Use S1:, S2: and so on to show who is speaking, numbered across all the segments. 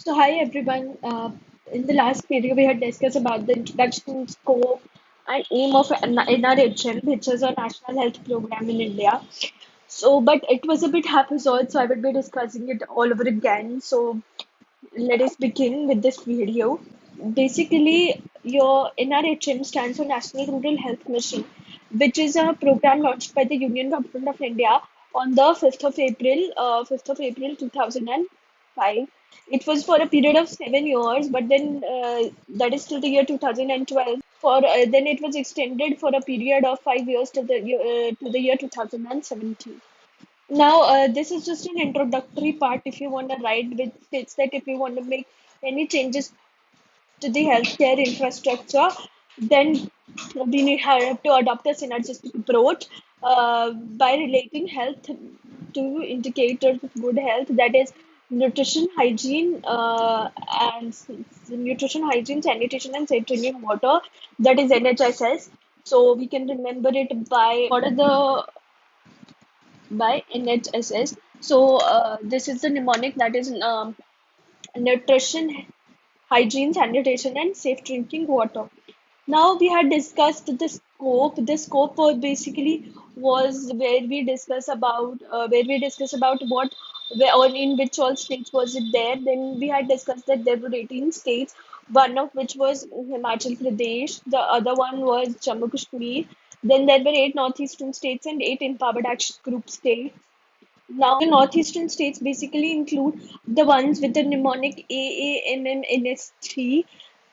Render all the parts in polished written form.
S1: So, hi everyone. In the last video, we had discussed about the introduction, scope, and aim of NRHM, which is a national health program in India. So, but it was a bit haphazard, so I will be discussing it all over again. So, let us begin with this video. Basically, your NRHM stands for National Rural Health Mission, which is a program launched by the Union Government of India on the 5th of April 2005. It was for a period of 7 years, but then that is till the year 2012. For then it was extended for a period of 5 years to the year 2017. Now, this is just an introductory part if you want to write, which states that if you want to make any changes to the healthcare infrastructure, then have to adopt a synergistic approach by relating health to indicators of good health, that is nutrition, hygiene, sanitation, and safe drinking water, that is NHSS. So we can remember it by what are the by NHSS. So this is the mnemonic, that is nutrition, hygiene, sanitation, and safe drinking water. Now we had discussed the scope. The scope was where we discuss about what where or in which all states was it there. Then we had discussed that there were 18 states, one of which was Himachal Pradesh, the other one was Jammu Kashmir. Then there were eight northeastern states and eight empowered action group states. Now, the northeastern states basically include the ones with the mnemonic AAMMNS3.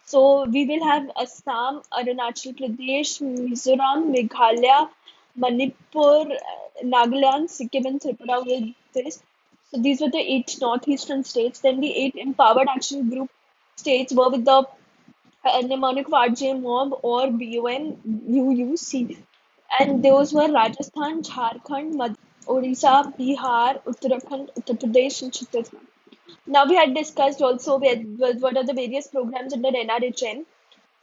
S1: So, we will have Assam, Arunachal Pradesh, Mizoram, Meghalaya, Manipur, Nagaland, Sikkim, and Tripura with this. So, these were the eight northeastern states. Then, the eight empowered action group states were with the mnemonic of RJ Mob or BUMUUC. And those were Rajasthan, Jharkhand, Odisha, Bihar, Uttarakhand, Uttar Pradesh, and Chhattisgarh. Now we had discussed also what are the various programs under NRHN.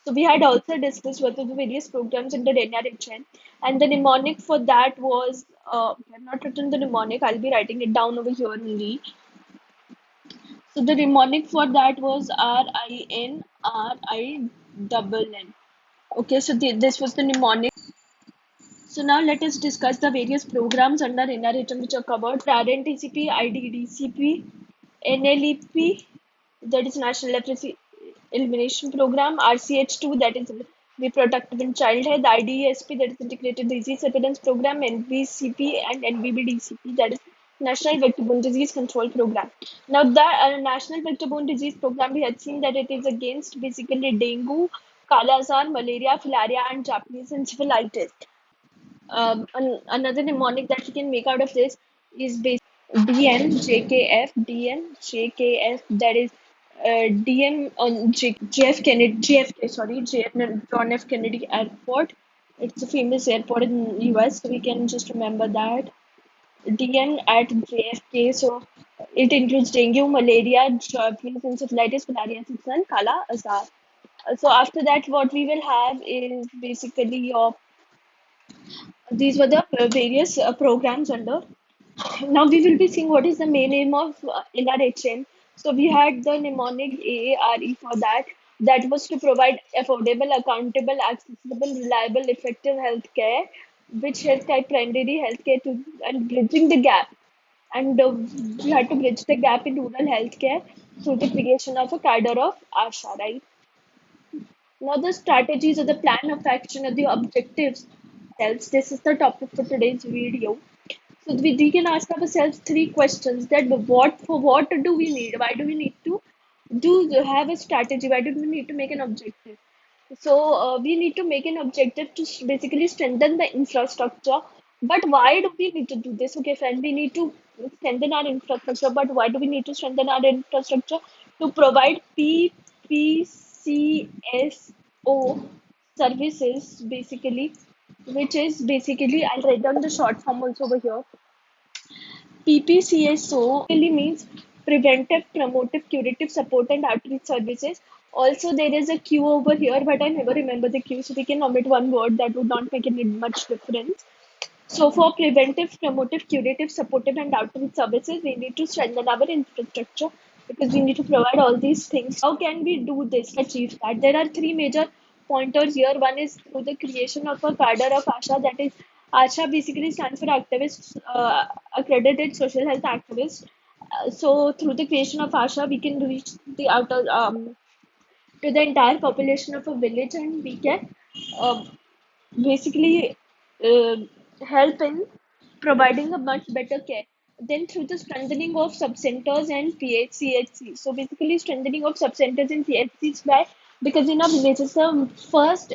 S1: So we had also discussed what are the various programs under NRHN, and the mnemonic for that was I have not written the mnemonic. I'll be writing it down over here only. So the mnemonic for that was RINRINN. Okay, so this was the mnemonic. So now let us discuss the various programs under NRHM which are covered. RNTCP, IDDCP, NLEP, that is National Leprosy Elimination Program, RCH2, that is Reproductive and Child Health, IDESP, that is Integrated Disease Surveillance Program, NVCP and NVBDCP, that is National Vector-Borne Disease Control Program. Now the National Vector-Borne Disease Program, we had seen that it is against basically dengue, Kala Azar, malaria, filaria, and Japanese encephalitis. Another mnemonic that we can make out of this is basically DMJKF, that is DM on JF Kennedy, JFK, sorry, John F. Kennedy Airport. It's a famous airport in US, so we can just remember that. DN at JFK, so it includes dengue, malaria, Japanese encephalitis, filariasis, and Kala Azar. So after that, what we will have is basically your these were the various programs under. Now we will be seeing what is the main aim of NRHM. So we had the mnemonic AARE for that. That was to provide affordable, accountable, accessible, reliable, effective healthcare, which health type primary healthcare to and bridging the gap. And we had to bridge the gap in rural healthcare through the creation of a cadre of ASHA, right? Now, the strategies or the plan of action or the objectives health. This is the topic for today's video. So we can ask ourselves three questions: that what do we need? Why do we need to have a strategy? Why do we need to make an objective? So we need to make an objective to basically strengthen the infrastructure. But why do we need to do this? Okay, friend, we need to strengthen our infrastructure. But why do we need to strengthen our infrastructure? To provide PPCSO services, basically, which is basically, I'll write down the short form also over here. PPCSO really means preventive, promotive, curative support and outreach services. Also, there is a Q over here, but I never remember the Q, so we can omit one word that would not make any much difference. So, for preventive, promotive, curative, supportive, and outreach services, we need to strengthen our infrastructure. because we need to provide all these things. How can we do this, achieve that? There are three major pointers here. One is through the creation of a cadre of ASHA, that is, ASHA basically stands for activists, accredited social health activists. So through the creation of ASHA, we can reach the outer to the entire population of a village, and we can uh, basically uh, help in providing a much better care. Then through the strengthening of subcenters and CHCs. So basically strengthening of subcenters and CHCs by, because in our villages the first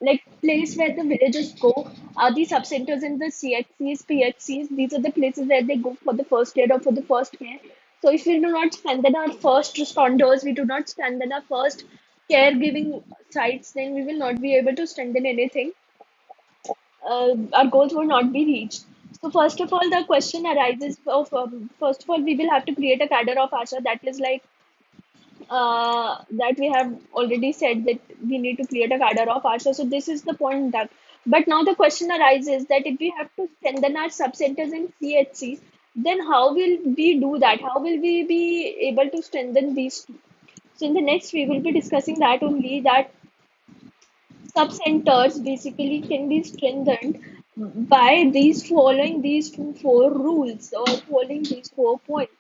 S1: like place where the villagers go are the subcenters and the CHCs, PHCs. These are the places where they go for the first aid or for the first care. So if we do not strengthen our first responders, we do not strengthen our first caregiving sites, then we will not be able to strengthen anything. Our goals will not be reached. So first of all, the question arises of first of all, we will have to create a cadre of ASHA, that is like that we have already said that we need to create a cadre of ASHA. So this is the point that. But now the question arises that if we have to strengthen our sub-centers and CHCs, then how will we do that? How will we be able to strengthen these two? So in the next, we will be discussing that only, that sub-centers basically can be strengthened by these following these four rules, or following these 4 points.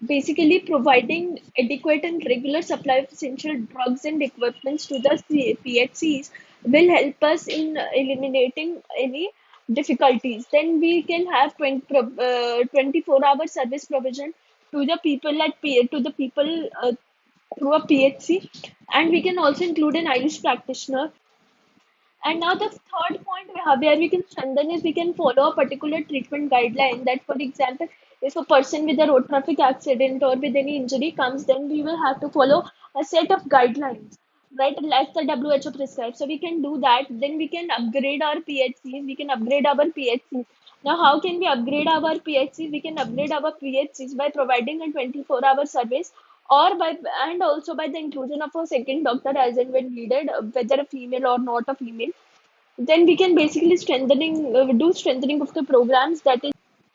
S1: Basically, providing adequate and regular supply of essential drugs and equipments to the PHCs will help us in eliminating any difficulties. Then we can have 24-hour service provision to the people to the people through a PHC, and we can also include an Irish practitioner. And now the third point where we can strengthen is we can follow a particular treatment guideline. That, for example, if a person with a road traffic accident or with any injury comes, then we will have to follow a set of guidelines, right? Like the WHO prescribes. So we can do that. Then we can upgrade our PHCs. We can upgrade our PHCs. Now, how can we upgrade our PHCs? We can upgrade our PHCs by providing a 24-hour service, or by, and also by the inclusion of a second doctor as and when needed, whether a female or not a female. Then we can basically do strengthening of the programs. That is,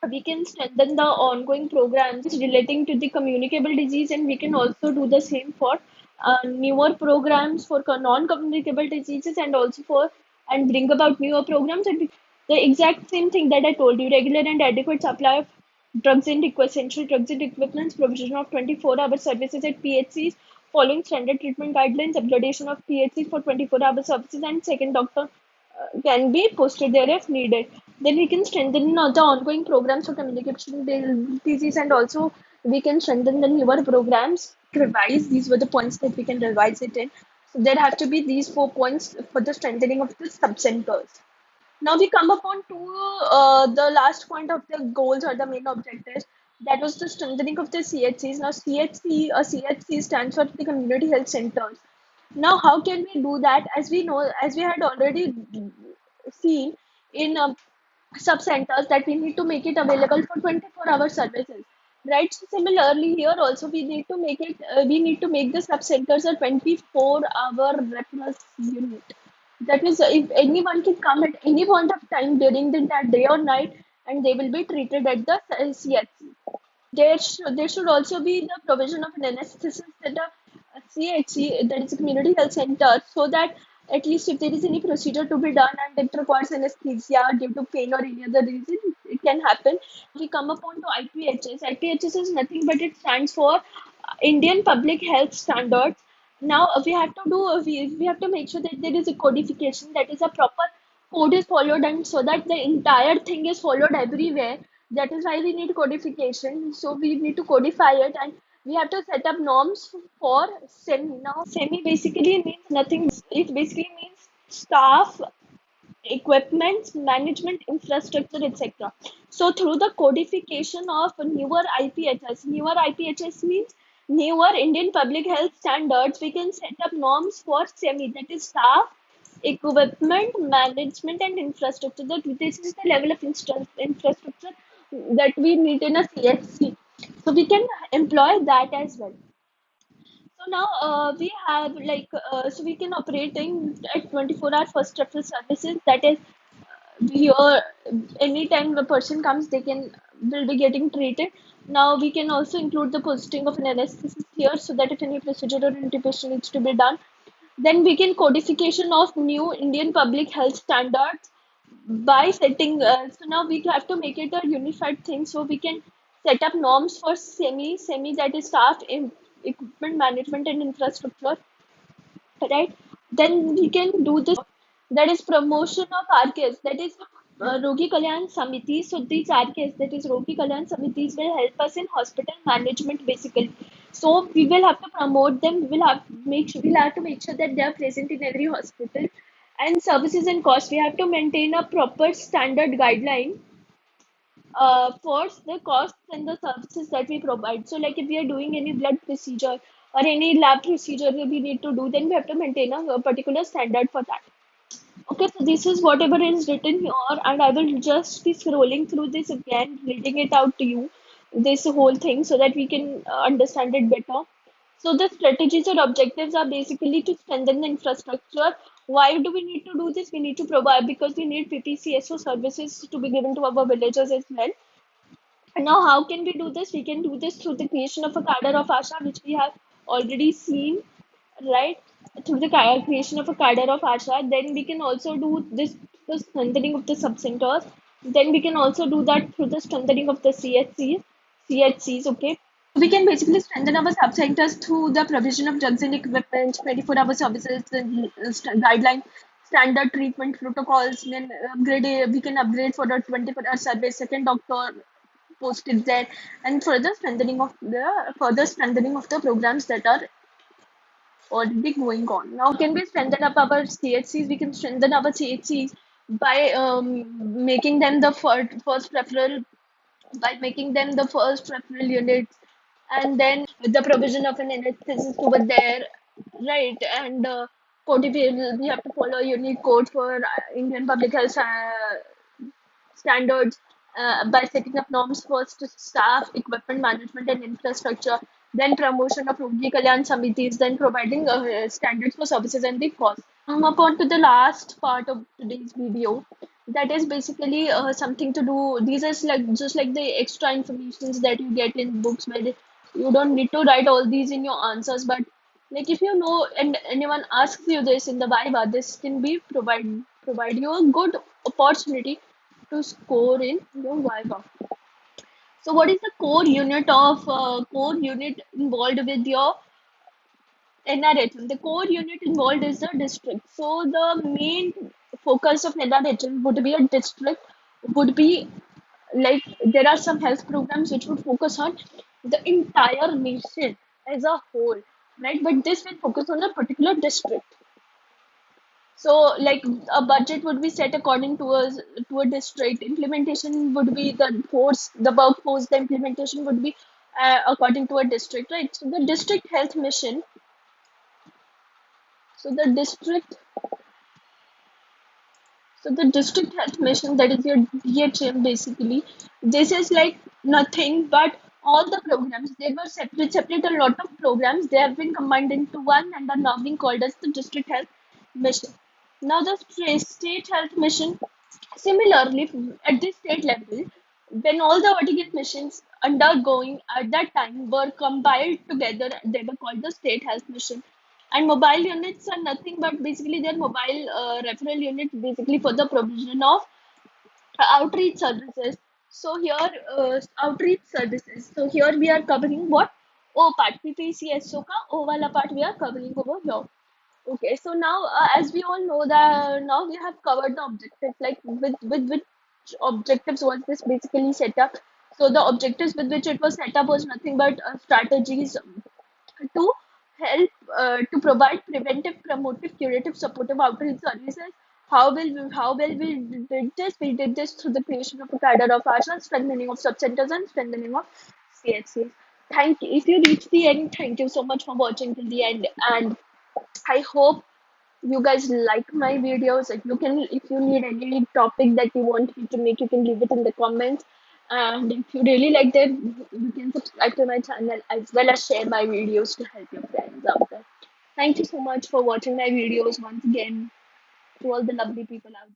S1: we can strengthen the ongoing programs relating to the communicable disease, and we can also do the same for newer programs for non-communicable diseases, and also for, and bring about newer programs. And the exact same thing that I told you: regular and adequate supply of drugs and essential drugs and equipments, provision of 24-hour services at PHCs, following standard treatment guidelines, upgradation of PHCs for 24-hour services, and second doctor can be posted there if needed. Then we can strengthen the ongoing programs for communication disease, and also we can strengthen the newer programs. Revise, these were the points that we can revise it in. So there have to be these 4 points for the strengthening of the subcenters. Now we come upon to the last point of the goals or the main objectives. That was the strengthening of the CHCs. Now CHC stands for the community health centers. Now how can we do that? As we know, as we had already seen in sub centers, that we need to make it available for 24-hour services, right? So similarly here also we need to make it we need to make the sub centers a 24-hour reference unit. That is, if anyone can come at any point of time during the entire day or night, and they will be treated at the CHC. There should also be the provision of an anesthetist at a CHC, that is a community health center, so that at least if there is any procedure to be done and it requires anesthesia due to pain or any other reason, it can happen. We come upon to IPHS. IPHS is nothing but it stands for Indian Public Health Standards. Now we have to make sure that there is a codification, that is a proper code is followed, and so that the entire thing is followed everywhere. That is why we need codification. So we need to codify it, and we have to set up norms for SEMI. Now SEMI basically means nothing. It basically means staff, equipment, management, infrastructure, etc. So through the codification of newer IPHS means newer Indian Public Health Standards, we can set up norms for SEMI, that is staff, equipment, management, and infrastructure. That this is the level of infrastructure that we need in a CHC. So we can employ that as well. So now we have so we can operating at 24-hour first referral services. That is, here, anytime a person comes, they can will be getting treated. Now we can also include the posting of an anesthetist here, so that if any procedure or intubation needs to be done, then we can codification of new Indian public health standards by setting. So now we have to make it a unified thing. So we can set up norms for semi that is staff, equipment management and infrastructure, right? Then we can do this, that is promotion of RKs, that is Rogi Kalyan Samiti. So these RKs, that is Rogi Kalyan Samitis, will help us in hospital management basically. So we will have to promote them. We'll have to make sure that they are present in every hospital. And services and costs, we have to maintain a proper standard guideline for the costs and the services that we provide. So, like if we are doing any blood procedure or any lab procedure that we need to do, then we have to maintain a particular standard for that. Okay, so this is whatever is written here, and I will just be scrolling through this again, reading it out to you, this whole thing, so that we can understand it better. So the strategies or objectives are basically to strengthen the infrastructure. Why do we need to do this? We need to provide, because we need PPCSO services to be given to our villagers as well. And now, how can we do this? We can do this through the creation of a cadre of ASHA, which we have already seen, right? Through the creation of a cadre of ASHA. Then we can also do this the strengthening of the sub-centers. Then we can also do that through the strengthening of the CHCs, okay? We can basically strengthen our sub-centers through the provision of drugs and equipment, 24-hour services, and guidelines, standard treatment protocols. Then we can upgrade for the 24-hour service, second doctor posted there, and further strengthening of the programs that are already going on. Now, can we strengthen up our CHCs? We can strengthen our CHCs by making them the first referral, by making them the first referral units, and then with the provision of an anesthetist over there, right? And we have to follow a unique code for Indian public health standards by setting up norms for staff, equipment management, and infrastructure. Then promotion of Rogi Kalyan Samitis, then providing standards for services and the cost. Upon to the last part of today's video, that is basically something to do. These are like just like the extra informations that you get in books, where you don't need to write all these in your answers. But like if you know and anyone asks you this in the Viva, this can be provide you a good opportunity to score in your Viva. So what is the core unit involved with your NRHM? The core unit involved is the district. So the main focus of NRHM would be a district, would be like there are some health programs which would focus on the entire nation as a whole, right? But this will focus on a particular district. So, like a budget would be set according to a district. Implementation would be the workforce. The implementation would be according to a district, right? So the district health mission. So the district. So the district health mission, that is your DHM basically. This is like nothing but all the programs. They were separate a lot of programs. They have been combined into one and are now being called as the district health mission. Now the state health mission. Similarly, at the state level, when all the vertical missions undergoing at that time were compiled together, they were called the state health mission. And mobile units are nothing but basically they're mobile referral units basically for the provision of outreach services. So here, outreach services. So here we are covering what? O part, PPCSO ka O wala part we are covering over here. Okay, so now as we all know that now we have covered the objectives, like with which objectives was this basically set up. So the objectives with which it was set up was nothing but strategies to help to provide preventive, promotive, curative, supportive outreach services. How well we did this? We did this through the creation of a cadre of ASHA, strengthening of subcenters, and strengthening of CHCs. Thank you. If you reach the end, thank you so much for watching till the end, and I hope you guys like my videos. If you need any topic that you want me to make, you can leave it in the comments. And if you really like that, you can subscribe to my channel as well as share my videos to help your friends out there. Thank you so much for watching my videos once again, to all the lovely people out there.